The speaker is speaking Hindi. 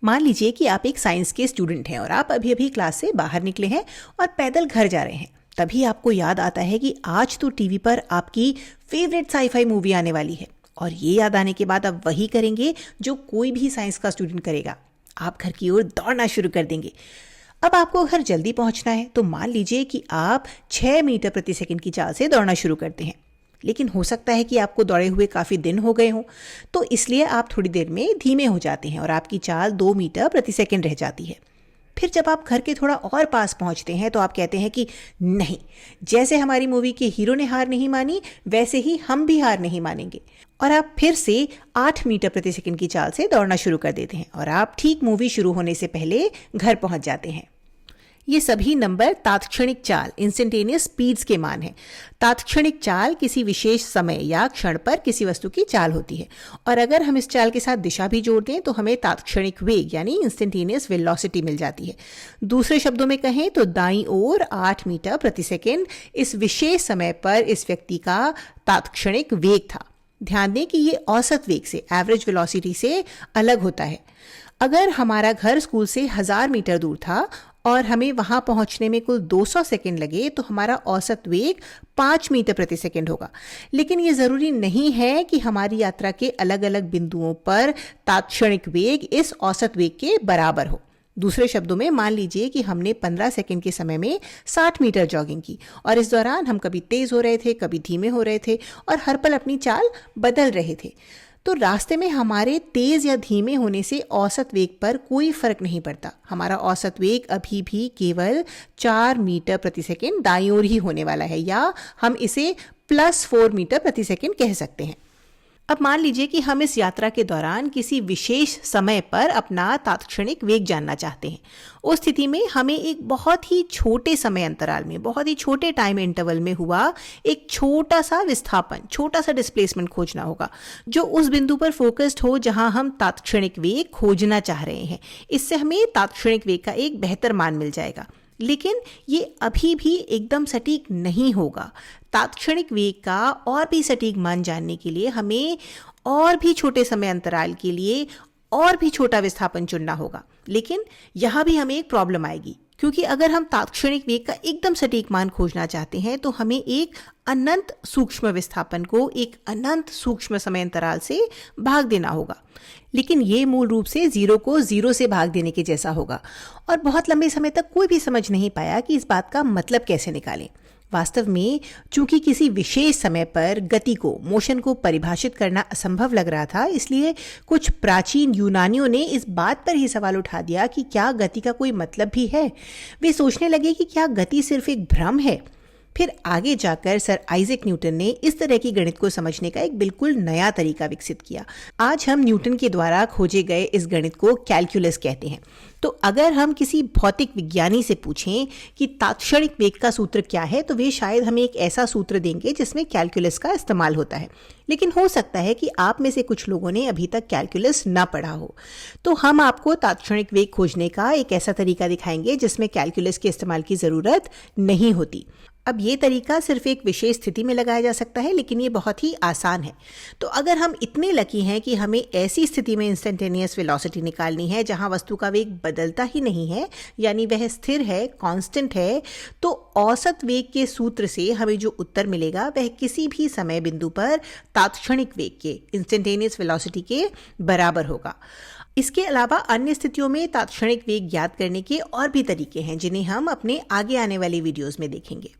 मान लीजिए कि आप एक साइंस के स्टूडेंट हैं और आप अभी अभी क्लास से बाहर निकले हैं और पैदल घर जा रहे हैं। तभी आपको याद आता है कि आज तो टीवी पर आपकी फेवरेट साईफाई मूवी आने वाली है। और ये याद आने के बाद आप वही करेंगे जो कोई भी साइंस का स्टूडेंट करेगा, आप घर की ओर दौड़ना शुरू कर देंगे। अब आपको घर जल्दी पहुंचना है, तो मान लीजिए कि आप 6 मीटर प्रति सेकंड की चाल से दौड़ना शुरू करते हैं। लेकिन हो सकता है कि आपको दौड़े हुए काफ़ी दिन हो गए हों, तो इसलिए आप थोड़ी देर में धीमे हो जाते हैं और आपकी चाल 2 मीटर प्रति सेकंड रह जाती है। फिर जब आप घर के थोड़ा और पास पहुंचते हैं तो आप कहते हैं कि नहीं, जैसे हमारी मूवी के हीरो ने हार नहीं मानी वैसे ही हम भी हार नहीं मानेंगे। और आप फिर से 8 मीटर प्रति सेकंड की चाल से दौड़ना शुरू कर देते हैं और आप ठीक मूवी शुरू होने से पहले घर पहुंच जाते हैं। ये सभी नंबर तात्क्षणिक चाल इंस्टेंटेनियस स्पीड्स के मान हैं। तात्क्षणिक चाल किसी विशेष समय या क्षण पर किसी वस्तु की चाल होती है, और अगर हम इस चाल के साथ दिशा भी जोड़ दें तो हमें तात्क्षणिक वेग यानी इंस्टेंटेनियस वेलोसिटी मिल जाती है। दूसरे शब्दों में कहें तो दाईं ओर 8 मीटर प्रति सेकेंड इस विशेष समय पर इस व्यक्ति का तात्क्षणिक वेग था। ध्यान दें कि ये औसत वेग से, एवरेज वेलोसिटी से अलग होता है। अगर हमारा घर स्कूल से 1000 मीटर दूर था और हमें वहां पहुंचने में कुल 200 सेकंड लगे तो हमारा औसत वेग 5 मीटर प्रति सेकंड होगा। लेकिन ये जरूरी नहीं है कि हमारी यात्रा के अलग अलग बिंदुओं पर तात्क्षणिक वेग इस औसत वेग के बराबर हो। दूसरे शब्दों में, मान लीजिए कि हमने 15 सेकंड के समय में 60 मीटर जॉगिंग की और इस दौरान हम कभी तेज हो रहे थे, कभी धीमे हो रहे थे और हर पल अपनी चाल बदल रहे थे। तो रास्ते में हमारे तेज या धीमे होने से औसत वेग पर कोई फर्क नहीं पड़ता। हमारा औसत वेग अभी भी केवल 4 मीटर प्रति सेकंड दाईं ओर ही होने वाला है, या हम इसे +4 मीटर प्रति सेकंड कह सकते हैं। अब मान लीजिए कि हम इस यात्रा के दौरान किसी विशेष समय पर अपना तात्क्षणिक वेग जानना चाहते हैं। उस स्थिति में हमें एक बहुत ही छोटे समय अंतराल में, बहुत ही छोटे टाइम इंटरवल में हुआ एक छोटा सा विस्थापन, छोटा सा डिस्प्लेसमेंट खोजना होगा, जो उस बिंदु पर फोकस्ड हो जहां हम तात्क्षणिक वेग खोजना चाह रहे हैं। इससे हमें तात्क्षणिक वेग का एक बेहतर मान मिल जाएगा। लेकिन ये अभी भी एकदम सटीक नहीं होगा। तात्क्षणिक वेग का और भी सटीक मान जानने के लिए हमें और भी छोटे समय अंतराल के लिए और भी छोटा विस्थापन चुनना होगा। लेकिन यहाँ भी हमें एक प्रॉब्लम आएगी, क्योंकि अगर हम तात्क्षणिक वेग का एकदम सटीक मान खोजना चाहते हैं तो हमें एक अनंत सूक्ष्म विस्थापन को एक अनंत सूक्ष्म समय अंतराल से भाग देना होगा। लेकिन ये मूल रूप से 0 को 0 से भाग देने के जैसा होगा, और बहुत लंबे समय तक कोई भी समझ नहीं पाया कि इस बात का मतलब कैसे निकालें। वास्तव में चूंकि किसी विशेष समय पर गति को, मोशन को परिभाषित करना असंभव लग रहा था, इसलिए कुछ प्राचीन यूनानियों ने इस बात पर ही सवाल उठा दिया कि क्या गति का कोई मतलब भी है। वे सोचने लगे कि क्या गति सिर्फ एक भ्रम है। फिर आगे जाकर सर आइजैक न्यूटन ने इस तरह की गणित को समझने का एक बिल्कुल नया तरीका विकसित किया। आज हम न्यूटन के द्वारा खोजे गए इस गणित को कैलकुलस कहते हैं। तो अगर हम किसी भौतिक विज्ञानी से पूछें कि तात्क्षणिक वेग का सूत्र क्या है, तो वे शायद हमें एक ऐसा सूत्र देंगे जिसमें कैलकुलस का इस्तेमाल होता है। लेकिन हो सकता है कि आप में से कुछ लोगों ने अभी तक कैलकुलस ना पढ़ा हो, तो हम आपको तात्क्षणिक वेग खोजने का एक ऐसा तरीका दिखाएंगे जिसमें कैलकुलस के इस्तेमाल की जरूरत नहीं होती। अब ये तरीका सिर्फ एक विशेष स्थिति में लगाया जा सकता है, लेकिन ये बहुत ही आसान है। तो अगर हम इतने लकी हैं कि हमें ऐसी स्थिति में इंस्टेंटेनियस वेलोसिटी निकालनी है जहां वस्तु का वेग बदलता ही नहीं है, यानी वह स्थिर है, कांस्टेंट है, तो औसत वेग के सूत्र से हमें जो उत्तर मिलेगा वह किसी भी समय बिंदु पर तात्क्षणिक वेग के, इंस्टेंटेनियस वेलोसिटी के बराबर होगा। इसके अलावा अन्य स्थितियों में तात्क्षणिक वेग ज्ञात करने के और भी तरीके हैं जिन्हें हम अपने आगे आने वाली वीडियोस में देखेंगे।